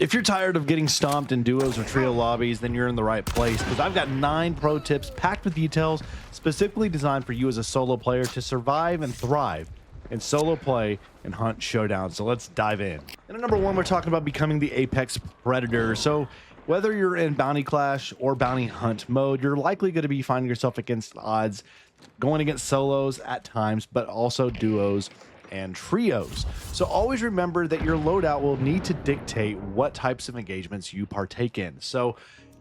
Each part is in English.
If you're tired of getting stomped in duos or trio lobbies, then you're in the right place, because I've got 9 pro tips packed with details specifically designed for you as a solo player to survive and thrive in solo play and Hunt Showdown. So let's dive in. And at number 1, we're talking about becoming the apex predator. So whether you're in bounty clash or bounty hunt mode, you're likely going to be finding yourself against odds going against solos at times, but also duos and trios. So always remember that your loadout will need to dictate what types of engagements you partake in. So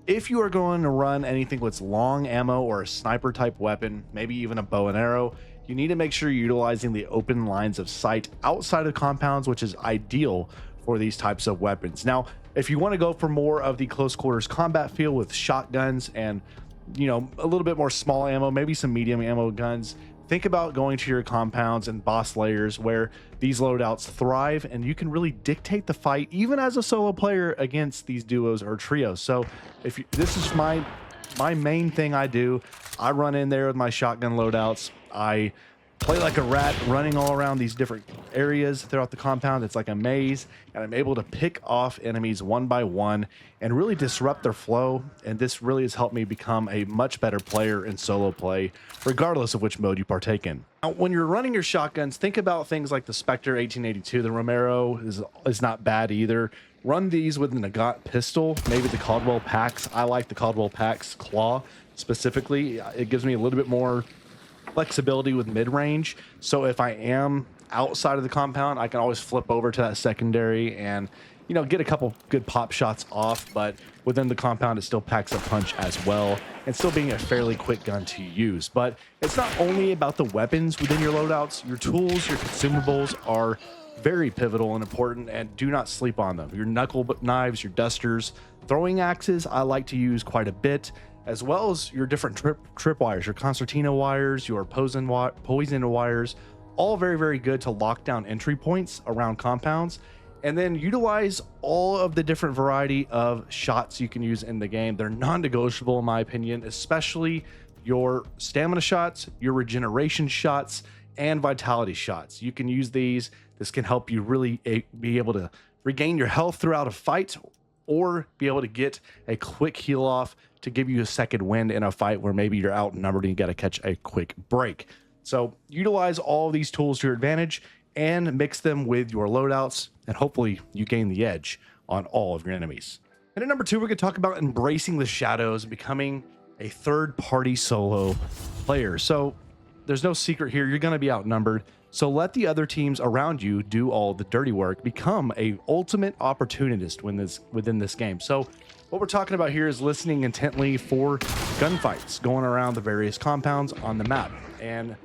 if you are going to run anything with long ammo or a sniper type weapon, maybe even a bow and arrow, you need to make sure you're utilizing the open lines of sight outside of compounds, which is ideal for these types of weapons. Now, if you want to go for more of the close quarters combat feel with shotguns and, you know, a little bit more small ammo, maybe some medium ammo guns, think about going to your compounds and boss layers where these loadouts thrive, and you can really dictate the fight even as a solo player against these duos or trios. So if you, this is my main thing I do, I run in there with my shotgun loadouts. I play like a rat running all around these different areas throughout the compound. It's like a maze, and I'm able to pick off enemies one by one and really disrupt their flow. And this really has helped me become a much better player in solo play, regardless of which mode you partake in. Now, when you're running your shotguns, think about things like the Spectre 1882. The Romero is not bad either. Run these with the Nagant pistol, maybe the Caldwell Pax. I like the Caldwell Pax Claw specifically. It gives me a little bit more flexibility with mid-range, so if I am outside of the compound, I can always flip over to that secondary and, you know, get a couple good pop shots off. But within the compound, it still packs a punch as well, and still being a fairly quick gun to use. But it's not only about the weapons within your loadouts. Your tools, your consumables are very pivotal and important, and do not sleep on them. Your knuckle knives, your dusters, throwing axes I like to use quite a bit, as well as your different trip wires, your concertina wires, your poison wires, all very, very good to lock down entry points around compounds. And then utilize all of the different variety of shots you can use in the game. They're non-negotiable in my opinion, especially your stamina shots, your regeneration shots, and vitality shots. You can use these. This can help you really be able to regain your health throughout a fight, or be able to get a quick heal off to give you a second wind in a fight where maybe you're outnumbered and you got to catch a quick break. So utilize all of these tools to your advantage and mix them with your loadouts, and hopefully you gain the edge on all of your enemies. And at number 2, we're going to talk about embracing the shadows and becoming a third-party solo player. So there's no secret here, you're going to be outnumbered. So let the other teams around you do all the dirty work. Become a ultimate opportunist within this game. So what we're talking about here is listening intently for gunfights going around the various compounds on the map. And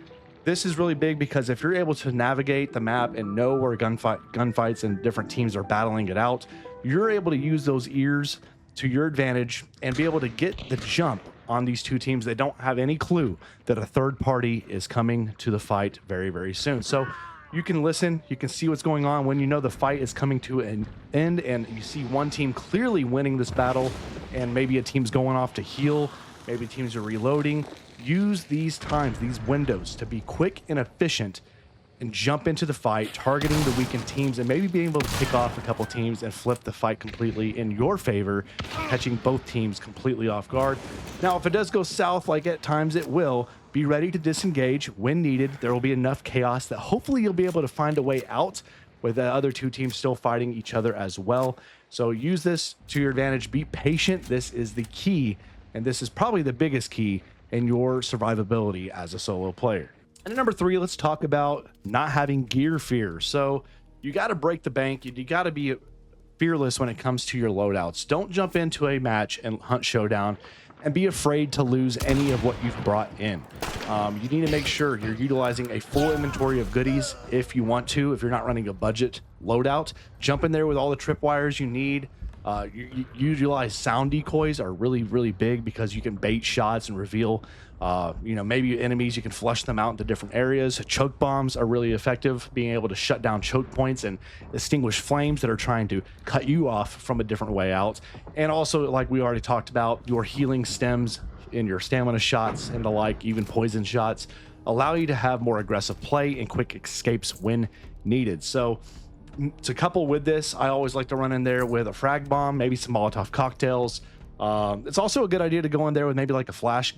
this is really big because if you're able to navigate the map and know where gunfights and different teams are battling it out, you're able to use those ears to your advantage and be able to get the jump on these two teams that don't have any clue that a third party is coming to the fight very, very soon. So you can listen, you can see what's going on when you know the fight is coming to an end and you see one team clearly winning this battle, and maybe a team's going off to heal, maybe teams are reloading. Use these times, these windows, to be quick and efficient and jump into the fight, targeting the weakened teams, and maybe being able to pick off a couple teams and flip the fight completely in your favor, catching both teams completely off guard. Now, if it does go south, like at times it will, be ready to disengage when needed. There will be enough chaos that hopefully you'll be able to find a way out with the other two teams still fighting each other as well. So use this to your advantage. Be patient. This is the key, and this is probably the biggest key in your survivability as a solo player. And at number 3, let's talk about not having gear fear. So you got to break the bank. You got to be fearless when it comes to your loadouts. Don't jump into a match and Hunt Showdown and be afraid to lose any of what you've brought in. You need to make sure you're utilizing a full inventory of goodies if you want to. If you're not running a budget loadout, jump in there with all the tripwires you need. You utilize sound decoys are really, really big because you can bait shots and reveal maybe enemies. You can flush them out into different areas. Choke bombs are really effective, being able to shut down choke points and extinguish flames that are trying to cut you off from a different way out. And also, like we already talked about, your healing stems in your stamina shots and the like, even poison shots, allow you to have more aggressive play and quick escapes when needed. So To couple with this, I always like to run in there with a frag bomb, maybe some Molotov cocktails. It's also a good idea to go in there with maybe like a flash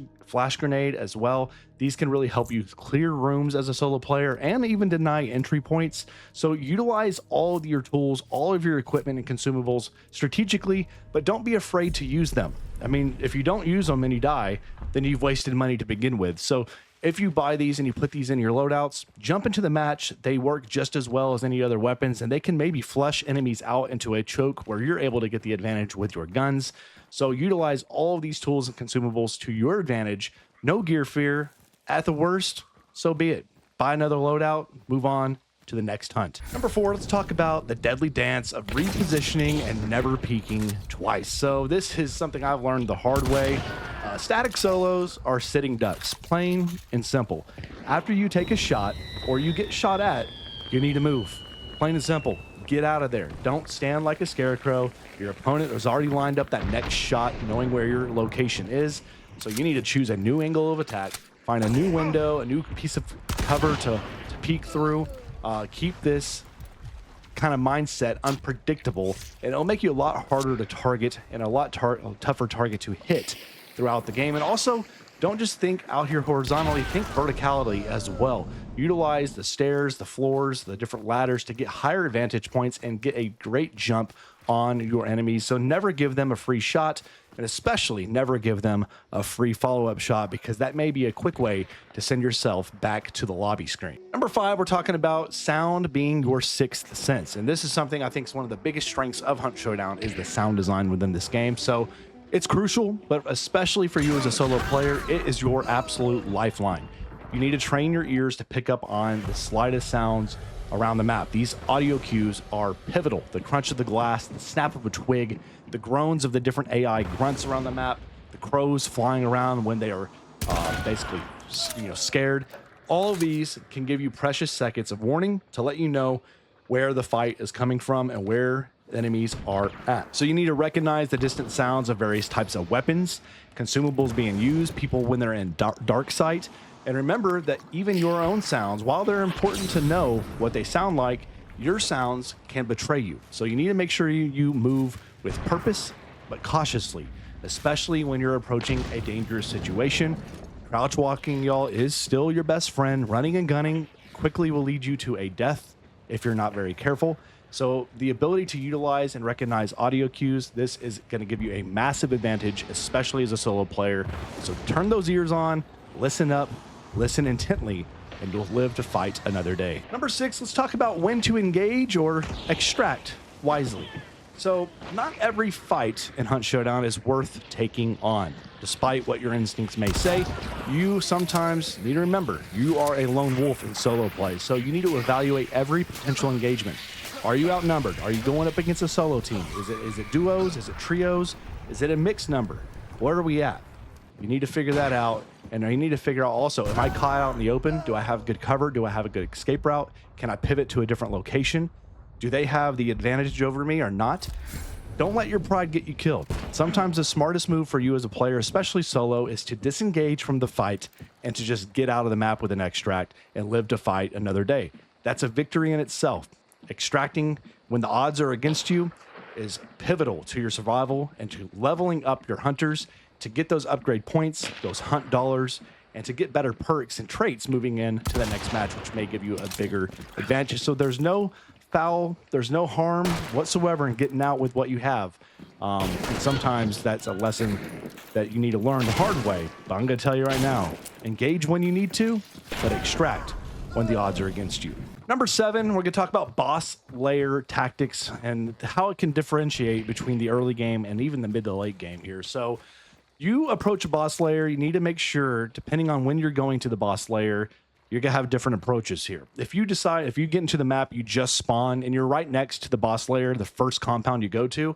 grenade as well. These can really help you clear rooms as a solo player and even deny entry points. So utilize all of your tools, all of your equipment and consumables strategically, but don't be afraid to use them. I mean, if you don't use them and you die, then you've wasted money to begin with. So if you buy these and you put these in your loadouts, jump into the match. They work just as well as any other weapons, and they can maybe flush enemies out into a choke where you're able to get the advantage with your guns. So utilize all of these tools and consumables to your advantage. No gear fear. At the worst, so be it. Buy another loadout, move on to the next hunt. Number 4, let's talk about the deadly dance of repositioning and never peeking twice. So this is something I've learned the hard way. Static solos are sitting ducks, plain and simple. After you take a shot or you get shot at, you need to move. Plain and simple. Get out of there. Don't stand like a scarecrow. Your opponent has already lined up that next shot, knowing where your location is. So you need to choose a new angle of attack, find a new window, a new piece of cover to peek through. Keep this kind of mindset unpredictable, and it'll make you a lot harder to target and a lot tougher target to hit throughout the game. And also, don't just think out here horizontally, think verticality as well. Utilize the stairs, the floors, the different ladders to get higher vantage points and get a great jump on your enemies. So never give them a free shot, and especially never give them a free follow-up shot, because that may be a quick way to send yourself back to the lobby screen. Number 5, we're talking about sound being your sixth sense. And this is something I think is one of the biggest strengths of Hunt Showdown is the sound design within this game. So it's crucial, but especially for you as a solo player, it is your absolute lifeline. You need to train your ears to pick up on the slightest sounds around the map. These audio cues are pivotal. The crunch of the glass, the snap of a twig, the groans of the different AI grunts around the map, the crows flying around when they are basically, scared. All of these can give you precious seconds of warning to let you know where the fight is coming from and where enemies are at. So you need to recognize the distant sounds of various types of weapons, consumables being used, people when they're in dark sight. And remember that even your own sounds, while they're important to know what they sound like, your sounds can betray you. So you need to make sure you move with purpose, but cautiously, especially when you're approaching a dangerous situation. Crouch walking, y'all, is still your best friend. Running and gunning quickly will lead you to a death if you're not very careful. So the ability to utilize and recognize audio cues, this is going to give you a massive advantage, especially as a solo player. So turn those ears on, listen up, listen intently, and you'll live to fight another day. Number 6, let's talk about when to engage or extract wisely. So not every fight in Hunt Showdown is worth taking on. Despite what your instincts may say, you sometimes need to remember you are a lone wolf in solo play. So you need to evaluate every potential engagement. Are you outnumbered? Are you going up against a solo team? Is it duos? Is it trios? Is it a mixed number? Where are we at? You need to figure that out. And you need to figure out also, am I caught out in the open? Do I have good cover? Do I have a good escape route? Can I pivot to a different location? Do they have the advantage over me or not? Don't let your pride get you killed. Sometimes the smartest move for you as a player, especially solo, is to disengage from the fight and to just get out of the map with an extract and live to fight another day. That's a victory in itself. Extracting when the odds are against you is pivotal to your survival and to leveling up your hunters to get those upgrade points, those hunt dollars, and to get better perks and traits moving into the next match, which may give you a bigger advantage. So there's no foul, there's no harm whatsoever in getting out with what you have. And sometimes that's a lesson that you need to learn the hard way. But I'm going to tell you right now, engage when you need to, but extract when the odds are against you. Number 7, we're going to talk about boss layer tactics and how it can differentiate between the early game and even the mid to late game here. So you approach a boss layer, you need to make sure, depending on when you're going to the boss layer, you're going to have different approaches here. If you get into the map, you just spawn and you're right next to the boss layer, the first compound you go to.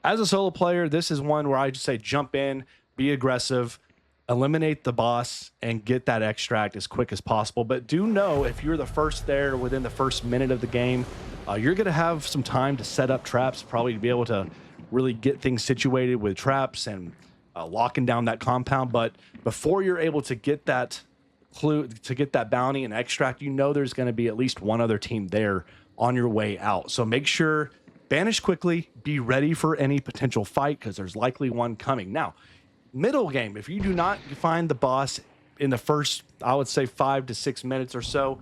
As a solo player, this is one where I just say jump in, be aggressive, eliminate the boss, and get that extract as quick as possible. But do know if you're the first there within the first minute of the game, you're going to have some time to set up traps, probably to be able to really get things situated with traps and locking down that compound. But before you're able to get that clue, to get that bounty and extract, you know there's going to be at least one other team there on your way out. So make sure, banish quickly, be ready for any potential fight because there's likely one coming. Now, middle game, if you do not find the boss in the first, I would say 5 to 6 minutes or so,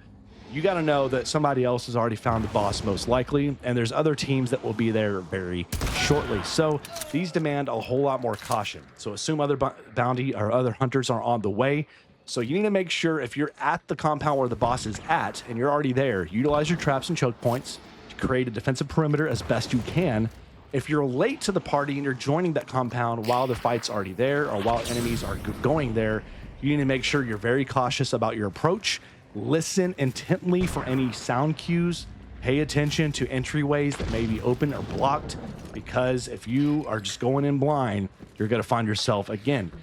you got to know that somebody else has already found the boss most likely, and there's other teams that will be there very shortly. So these demand a whole lot more caution. So assume other bounty or other hunters are on the way. So you need to make sure if you're at the compound where the boss is at and you're already there, utilize your traps and choke points to create a defensive perimeter as best you can. If you're late to the party and you're joining that compound while the fight's already there or while enemies are going there, you need to make sure you're very cautious about your approach. Listen intently for any sound cues. Pay attention to entryways that may be open or blocked, because if you are just going in blind, you're going to find yourself, again,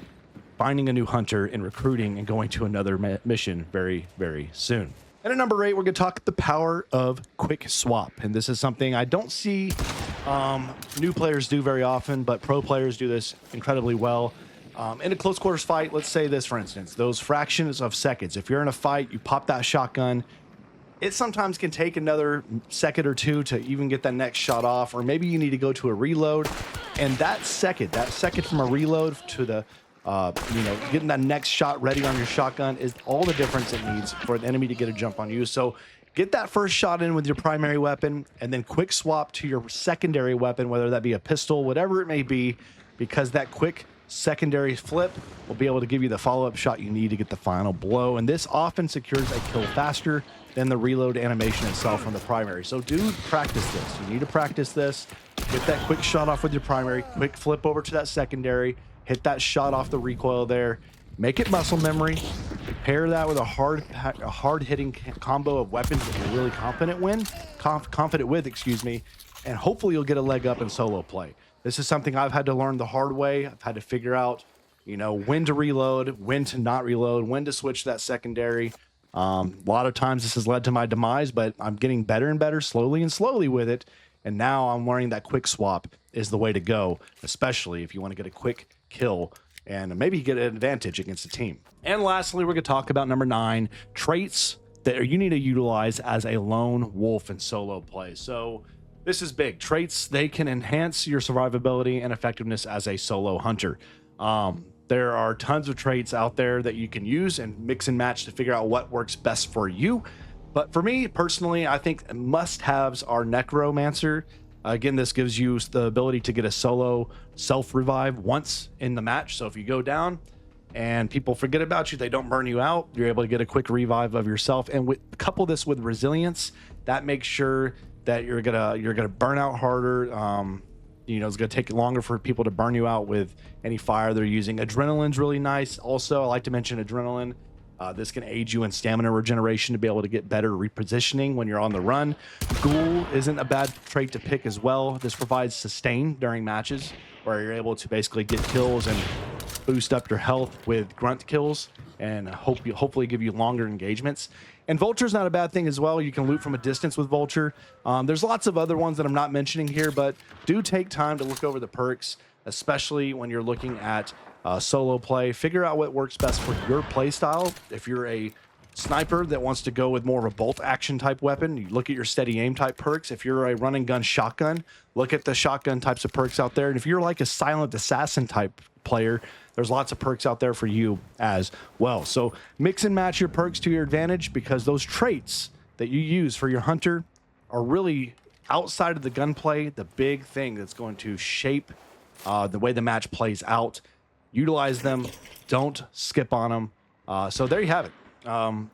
finding a new hunter and recruiting and going to another mission very, very soon. And at number 8, we're going to talk the power of quick swap. And this is something I don't see new players do very often, but pro players do this incredibly well. In a close quarters fight, let's say this, for instance, those fractions of seconds. If you're in a fight, you pop that shotgun, it sometimes can take another second or two to even get that next shot off, or maybe you need to go to a reload. And that second from a reload to the, getting that next shot ready on your shotgun is all the difference it needs for an enemy to get a jump on you. So get that first shot in with your primary weapon and then quick swap to your secondary weapon, whether that be a pistol, whatever it may be, because that quick secondary flip will be able to give you the follow-up shot you need to get the final blow. And this often secures a kill faster than the reload animation itself from the primary. So do practice this. You need to practice this. Get that quick shot off with your primary, quick flip over to that secondary, hit that shot off the recoil there, make it muscle memory, pair that with a hard hitting combo of weapons that you're really confident with, excuse me, and hopefully you'll get a leg up in solo play. This is something I've had to learn the hard way. I've had to figure out, when to reload, when to not reload, when to switch that secondary. A lot of times this has led to my demise, but I'm getting better and better slowly with it. And now I'm learning that quick swap is the way to go, especially if you want to get a quick kill and maybe get an advantage against a team. And lastly, we're going to talk about number 9, traits that you need to utilize as a lone wolf in solo play. So this is big. Traits, they can enhance your survivability and effectiveness as a solo hunter. There are tons of traits out there that you can use and mix and match to figure out what works best for you. But for me personally, I think must-haves are Necromancer. Again, this gives you the ability to get a solo self-revive once in the match. So if you go down and people forget about you, they don't burn you out, you're able to get a quick revive of yourself. And couple this with resilience, that makes sure that you're gonna burn out harder. It's gonna take longer for people to burn you out with any fire they're using. Adrenaline's really nice. Also, I like to mention adrenaline. This can aid you in stamina regeneration to be able to get better repositioning when you're on the run. Ghoul isn't a bad trait to pick as well. This provides sustain during matches where you're able to basically get kills and boost up your health with grunt kills and hopefully give you longer engagements. And Vulture's not a bad thing as well. You can loot from a distance with Vulture. There's lots of other ones that I'm not mentioning here, but do take time to look over the perks, especially when you're looking at solo play. Figure out what works best for your play style. If you're a sniper that wants to go with more of a bolt action type weapon, you look at your steady aim type perks. If you're a run and gun shotgun, look at the shotgun types of perks out there. And if you're like a silent assassin type player, there's lots of perks out there for you as well. So mix and match your perks to your advantage, because those traits that you use for your hunter are really, outside of the gunplay, the big thing that's going to shape the way the match plays out. Utilize them. Don't skip on them. So there you have it.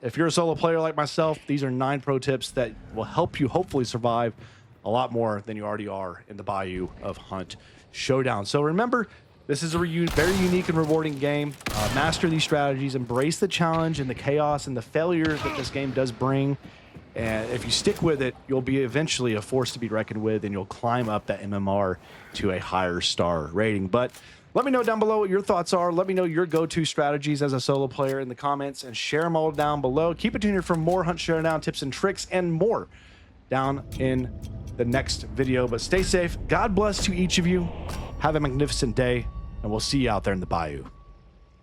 If you're a solo player like myself, these are 9 pro tips that will help you hopefully survive a lot more than you already are in the bayou of Hunt Showdown. So remember, this is a very unique and rewarding game. Master these strategies, embrace the challenge and the chaos and the failures that this game does bring. And if you stick with it, you'll be eventually a force to be reckoned with, and you'll climb up that MMR to a higher star rating. But let me know down below what your thoughts are. Let me know your go-to strategies as a solo player in the comments, and share them all down below. Keep it tuned here for more Hunt Showdown tips and tricks and more down in the next video. But stay safe. God bless to each of you. Have a magnificent day, and we'll see you out there in the bayou.